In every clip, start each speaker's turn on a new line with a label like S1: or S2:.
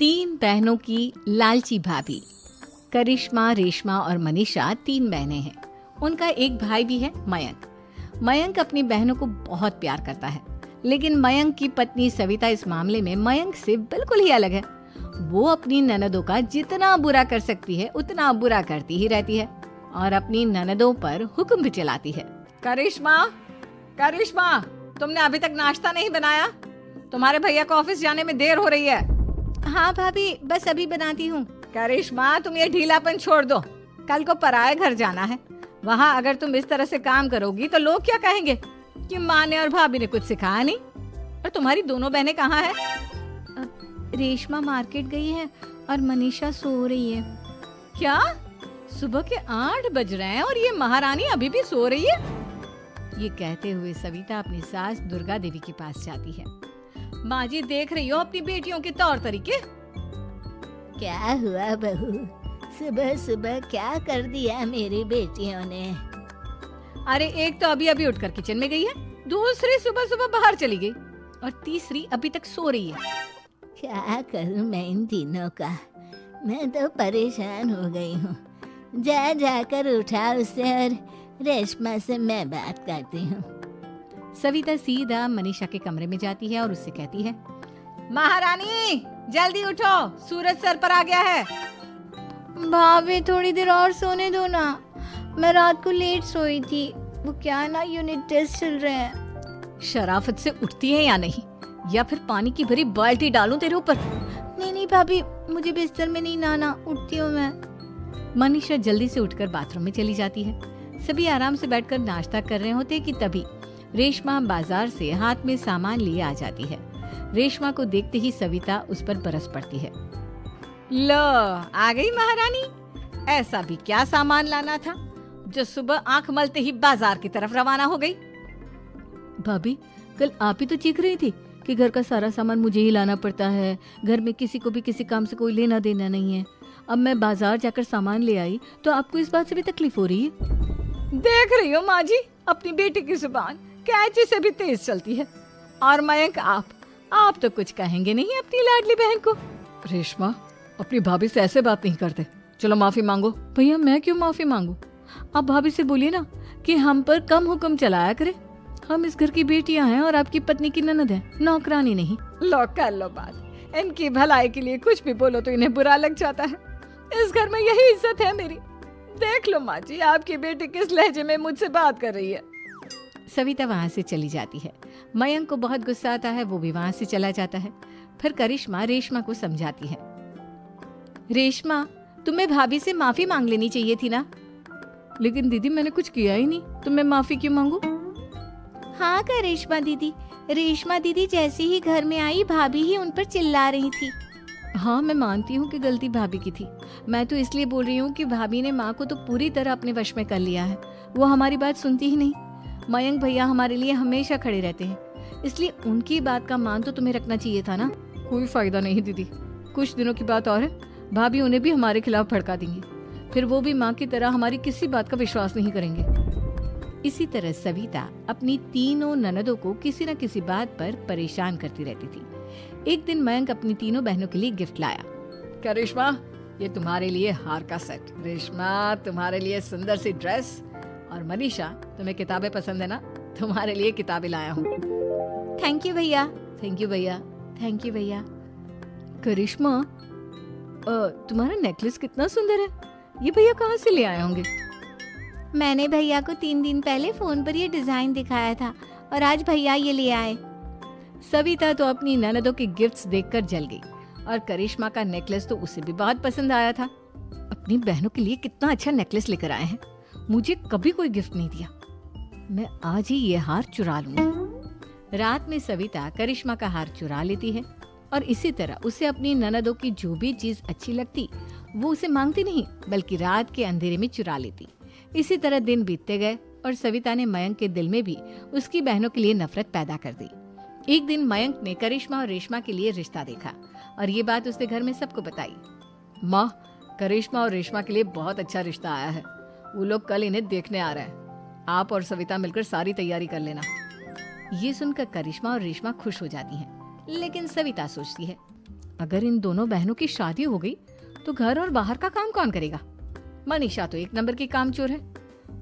S1: तीन बहनों की लालची भाभी। करिश्मा, रेशमा और मनीषा तीन बहनें हैं। उनका एक भाई भी है, मयंक। मयंक अपनी बहनों को बहुत प्यार करता है, लेकिन मयंक की पत्नी सविता इस मामले में मयंक से बिल्कुल ही अलग है। वो अपनी ननदों का जितना बुरा कर सकती है उतना बुरा करती ही रहती है और अपनी ननदों पर हुक्म भी चलाती है। करिश्मा, करिश्मा, तुमने अभी तक नाश्ता नहीं बनाया? तुम्हारे भैया को ऑफिस जाने में देर हो रही है। हाँ भाभी, बस अभी बनाती हूँ। करिश्मा, तुम ये ढीलापन छोड़ दो। कल को पराये घर जाना है। वहाँ अगर तुम इस तरह से काम करोगी तो लोग क्या कहेंगे कि माँ ने और भाभी ने कुछ सिखाया नहीं। और तुम्हारी दोनों बहनें कहाँ हैं? रेशमा मार्केट गई है और मनीषा सो रही है। क्या? सुबह के 8 बज रहे हैं और ये महारानी अभी भी सो रही है? ये कहते हुए सविता अपनी सास दुर्गा देवी के पास जाती है। माँ जी, देख रही हो अपनी बेटियों के तौर तरीके?
S2: क्या हुआ बहू, सुबह सुबह क्या कर दिया मेरी बेटियों ने?
S1: अरे एक तो अभी अभी उठकर किचन में गई है, दूसरी सुबह सुबह बाहर चली गई और तीसरी अभी तक सो रही है।
S2: क्या करूं मैं इन तीनों का, मैं तो परेशान हो गई हूँ। जा जाकर उठा उसे और रेशमा से मैं बात करती हूँ।
S1: सविता सीधा मनीषा के कमरे में जाती है और उससे कहती है, महारानी जल्दी उठो, सूरज सर पर आ गया है।
S2: भाभी थोड़ी देर और सोने दो ना, मैं रात को लेट सोई थी। वो क्या ना, यूनिट टेस्ट चल रहे हैं।
S1: शराफत से उठती है या नहीं, या फिर पानी की भरी बाल्टी डालूं तेरे ऊपर?
S2: नहीं नहीं भाभी, मुझे बिस्तर में नहीं नहाना, उठती हूँ मैं।
S1: मनीषा जल्दी से उठकर बाथरूम में चली जाती है। सभी आराम से बैठकर नाश्ता कर रहे होते कि तभी रेशमा बाजार से हाथ में सामान लिए आ जाती है। रेशमा को देखते ही सविता उस पर बरस पड़ती है। लो, आ गई महारानी। ऐसा भी क्या सामान लाना था जो सुबह आंख मलते ही बाजार की तरफ रवाना हो गई? भाभी, कल आप ही तो चीख रही थी कि घर का सारा सामान मुझे ही लाना पड़ता है, घर में किसी को भी किसी काम से कोई लेना देना नहीं है। अब मैं बाजार जाकर सामान ले आई तो आपको इस बात से भी तकलीफ हो रही है? देख रही हो माँ जी, अपनी बेटी की जुबान कैंची से भी तेज चलती है। और मयंक, आप तो कुछ कहेंगे नहीं अपनी लाडली बहन को। रेशमा, अपनी भाभी से ऐसे बात नहीं करते। चलो माफी मांगो। भैया, मैं क्यों माफी मांगू? आप भाभी से बोलिए ना कि हम पर कम हुक्म चलाया करे। हम इस घर की बेटियां हैं और आपकी पत्नी की ननद है, नौकरानी नहीं। लो कर लो बात। इनकी भलाई के लिए कुछ भी बोलो तो इन्हें बुरा लग जाता है। इस घर में यही इज्जत है मेरी। देख लो माँ जी, आपकी बेटी किस लहजे में मुझसे बात कर रही है। सविता वहाँ से चली जाती है। मयंक को बहुत गुस्सा आता है, वो भी वहाँ से चला जाता है। फिर करिश्मा रेशमा को समझाती है। रेशमा, तुम्हें भाभी से माफी मांग लेनी चाहिए थी ना। लेकिन दीदी, मैंने कुछ किया ही नहीं, तो मैं माफी क्यों मांगू?
S2: हाँ करिश्मा दीदी, रेशमा दीदी जैसे ही घर में आई भाभी ही उन पर चिल्ला रही थी।
S1: हाँ, मैं मानती हूँ कि गलती भाभी की थी। मैं तो इसलिए बोल रही हूँ कि भाभी ने माँ को तो पूरी तरह अपने वश में कर लिया है। वो हमारी बात सुनती ही नहीं। मयंक भैया हमारे लिए हमेशा खड़े रहते हैं, इसलिए उनकी बात का मान तो तुम्हें रखना चाहिए था ना। कोई फायदा नहीं दीदी, कुछ दिनों की बात और है, भाभी उन्हें भी हमारे खिलाफ भड़का देंगी। फिर वो भी माँ की तरह हमारी किसी बात का विश्वास नहीं करेंगे। इसी तरह सविता अपनी तीनों ननदों को किसी न किसी बात पर परेशान करती रहती थी। एक दिन मयंक अपनी तीनों बहनों के लिए गिफ्ट लाया। क्या रेशमा, ये तुम्हारे लिए हार का सेट। रेशमा, तुम्हारे लिए सुंदर सी ड्रेस। और मनीषा, तुम्हें किताबें पसंद है ना, तुम्हारे लिए किताबें लाया हूँ।
S2: थैंक यू भैया।
S1: थैंक यू भैया।
S2: थैंक यू भैया।
S1: करिश्मा, तुम्हारा नेकलेस कितना सुंदर है। ये भैया कहाँ से ले आए होंगे?
S2: मैंने भैया को 3 दिन पहले फोन पर ये डिजाइन दिखाया था और आज भैया ये ले आए।
S1: सविता तो अपनी ननदों के गिफ्ट्स देखकर जल गई और करिश्मा का नेकलेस तो उसे भी बहुत पसंद आया था। अपनी बहनों के लिए कितना अच्छा नेकलेस लेकर आए हैं, मुझे कभी कोई गिफ्ट नहीं दिया। मैं आज ही ये हार चुरा लूंगी। रात में सविता करिश्मा का हार चुरा लेती है और इसी तरह उसे अपनी ननदों की जो भी चीज अच्छी लगती वो उसे मांगती नहीं, बल्कि रात के अंधेरे में चुरा लेती। इसी तरह दिन बीतते गए और सविता ने मयंक के दिल में भी उसकी बहनों के लिए नफरत पैदा कर दी। एक दिन मयंक ने करिश्मा और रेशमा के लिए रिश्ता देखा और ये बात उसने घर में सबको बताई। माँ, करिश्मा और रेशमा के लिए बहुत अच्छा रिश्ता आया है। वो लोग कल इन्हें देखने आ रहे हैं। आप और सविता मिलकर सारी तैयारी कर लेना। ये सुनकर करिश्मा और रेशमा खुश हो जाती हैं, लेकिन सविता सोचती है, अगर इन दोनों बहनों की शादी हो गई तो घर और बाहर का काम कौन करेगा? मनीषा तो एक नंबर की कामचोर है,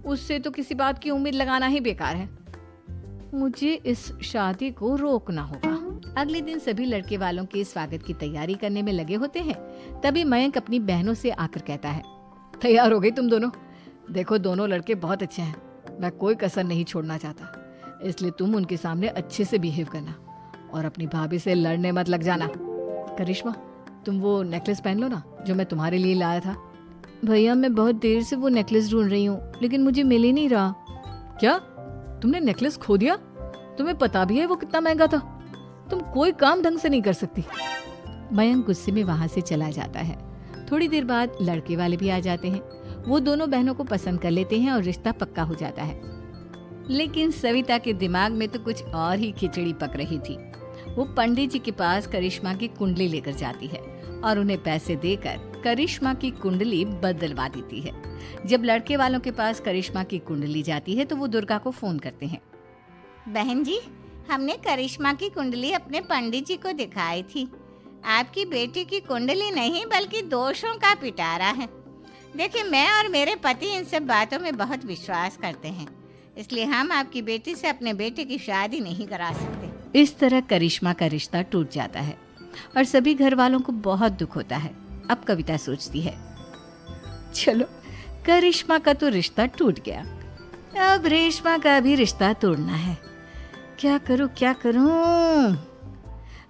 S1: उससे तो किसी बात की उम्मीद लगाना ही बेकार है। मुझे इस शादी को रोकना होगा। अगले दिन सभी लड़के वालों के स्वागत की तैयारी करने में लगे होते हैं। तभी मयंक अपनी बहनों से आकर कहता है, तैयार हो गई तुम दोनों? देखो दोनों लड़के बहुत अच्छे हैं, मैं कोई कसर नहीं छोड़ना चाहता, इसलिए तुम उनके सामने अच्छे से बिहेव करना और अपनी भाभी से लड़ने मत लग जाना। करिश्मा, तुम वो नेकलेस पहन लो ना जो मैं तुम्हारे लिए लाया था। भैया मैं बहुत देर से वो नेकलेस ढूंढ रही हूँ, लेकिन मुझे मिल ही नहीं रहा। क्या तुमने नेकलेस खो दिया? तुम्हें पता भी है वो कितना महंगा था? तुम कोई काम ढंग से नहीं कर सकती। मयंक गुस्से में वहां से चला जाता है। थोड़ी देर बाद लड़के वाले भी आ जाते हैं। वो दोनों बहनों को पसंद कर लेते हैं और रिश्ता पक्का हो जाता है। लेकिन सविता के दिमाग में तो कुछ और ही खिचड़ी पक रही थी। वो पंडित जी के पास करिश्मा की कुंडली लेकर जाती है और उन्हें पैसे देकर करिश्मा की कुंडली बदलवा देती है। जब लड़के वालों के पास करिश्मा की कुंडली जाती है तो वो दुर्गा को फोन करते हैं।
S2: बहन जी, हमने करिश्मा की कुंडली अपने पंडित जी को दिखाई थी। आपकी बेटी की कुंडली नहीं बल्कि दोषों का पिटारा है। देखिए, मैं और मेरे पति इन सब बातों में बहुत विश्वास करते हैं, इसलिए हम आपकी बेटी से अपने बेटे की शादी नहीं करा सकते।
S1: इस तरह करिश्मा का रिश्ता टूट जाता है और सभी घर वालों को बहुत दुख होता है। अब कविता सोचती है, चलो करिश्मा का तो रिश्ता टूट गया, अब रेशमा का भी रिश्ता तोड़ना है। क्या करूं?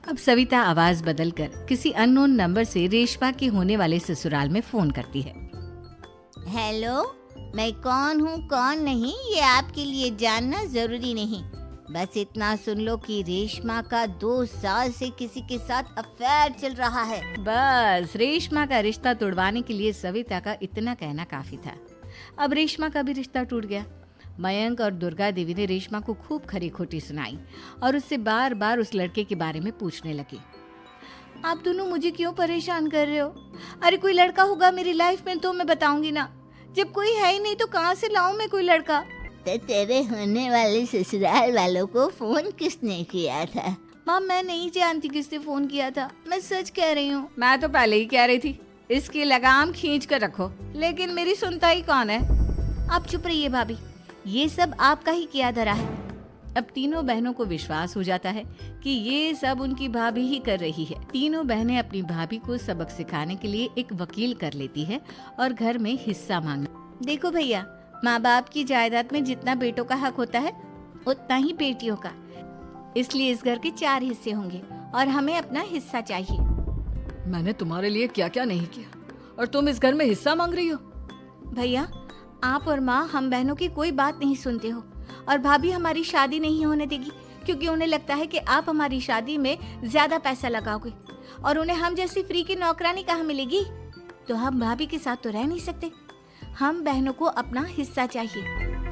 S1: अब सविता आवाज बदलकर किसी अननोन नंबर से रेशमा के होने वाले ससुराल में फोन करती है।
S2: हेलो, मैं कौन हूँ कौन नहीं ये आपके लिए जानना जरूरी नहीं। बस इतना सुन लो कि रेशमा का 2 साल से किसी के साथ अफेयर चल रहा है।
S1: बस रेशमा का रिश्ता तोड़वाने के लिए सविता का इतना कहना काफी था। अब रेशमा का भी रिश्ता टूट गया। मयंक और दुर्गा देवी ने रेशमा को खूब खरी खोटी सुनाई और उससे बार बार उस लड़के के बारे में पूछने लगी। आप दोनों मुझे क्यों परेशान कर रहे हो? अरे कोई लड़का होगा मेरी लाइफ में तो मैं बताऊंगी ना, जब कोई है ही नहीं तो कहाँ से लाऊं मैं कोई लड़का?
S2: तो तेरे होने वाले ससुराल वालों को फोन किसने किया था?
S1: माँ मैं नहीं जानती किसने फोन किया था, मैं सच कह रही हूँ। मैं तो पहले ही कह रही थी इसकी लगाम खींच कर रखो, लेकिन मेरी सुनता ही कौन है। आप चुप रहिए भाभी, ये सब आपका ही किया धरा है। अब तीनों बहनों को विश्वास हो जाता है कि ये सब उनकी भाभी ही कर रही है। तीनों बहनें अपनी भाभी को सबक सिखाने के लिए एक वकील कर लेती है और घर में हिस्सा मांगना। देखो भैया, माँ बाप की जायदाद में जितना बेटों का हक होता है उतना ही बेटियों का, इसलिए इस घर के 4 हिस्से होंगे और हमें अपना हिस्सा चाहिए। मैंने तुम्हारे लिए क्या क्या नहीं किया और तुम इस घर में हिस्सा मांग रही हो? भैया, आप और माँ हम बहनों की कोई बात नहीं सुनते हो और भाभी हमारी शादी नहीं होने देगी क्योंकि उन्हें लगता है कि आप हमारी शादी में ज्यादा पैसा लगाओगे और उन्हें हम जैसी फ्री की नौकरानी कहाँ मिलेगी। तो हम भाभी के साथ तो रह नहीं सकते, हम बहनों को अपना हिस्सा चाहिए।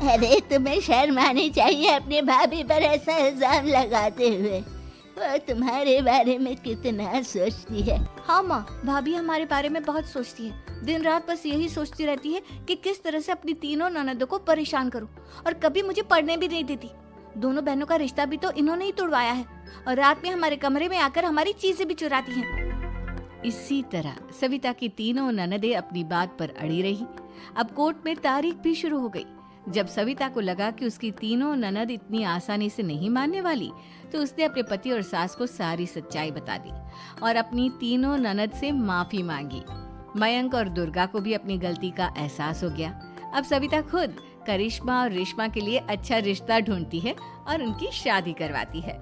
S2: अरे तुम्हें शर्म आनी चाहिए अपने भाभी पर ऐसा इल्जाम लगाते हुए। वो तुम्हारे बारे में कितना सोचती है।
S1: हाँ माँ, भाभी हमारे बारे में बहुत सोचती है। दिन रात बस यही सोचती रहती है कि किस तरह से अपनी तीनों ननदों को परेशान करूं और कभी मुझे पढ़ने भी नहीं देती। दोनों बहनों का रिश्ता भी तो इन्होंने ही तोड़वाया है और रात में हमारे कमरे में आकर हमारी चीजें भी चुराती हैं। इसी तरह सविता की तीनों ननदें अपनी बात पर अड़ी रही। अब कोर्ट में तारीख भी शुरू हो गई। जब सविता को लगा कि उसकी तीनों ननद इतनी आसानी से नहीं मानने वाली, तो उसने अपने पति और सास को सारी सच्चाई बता दी और अपनी तीनों ननद से माफी मांगी। मयंक और दुर्गा को भी अपनी गलती का एहसास हो गया। अब सविता खुद करिश्मा और रेशमा के लिए अच्छा रिश्ता ढूंढती है और उनकी शादी करवाती है।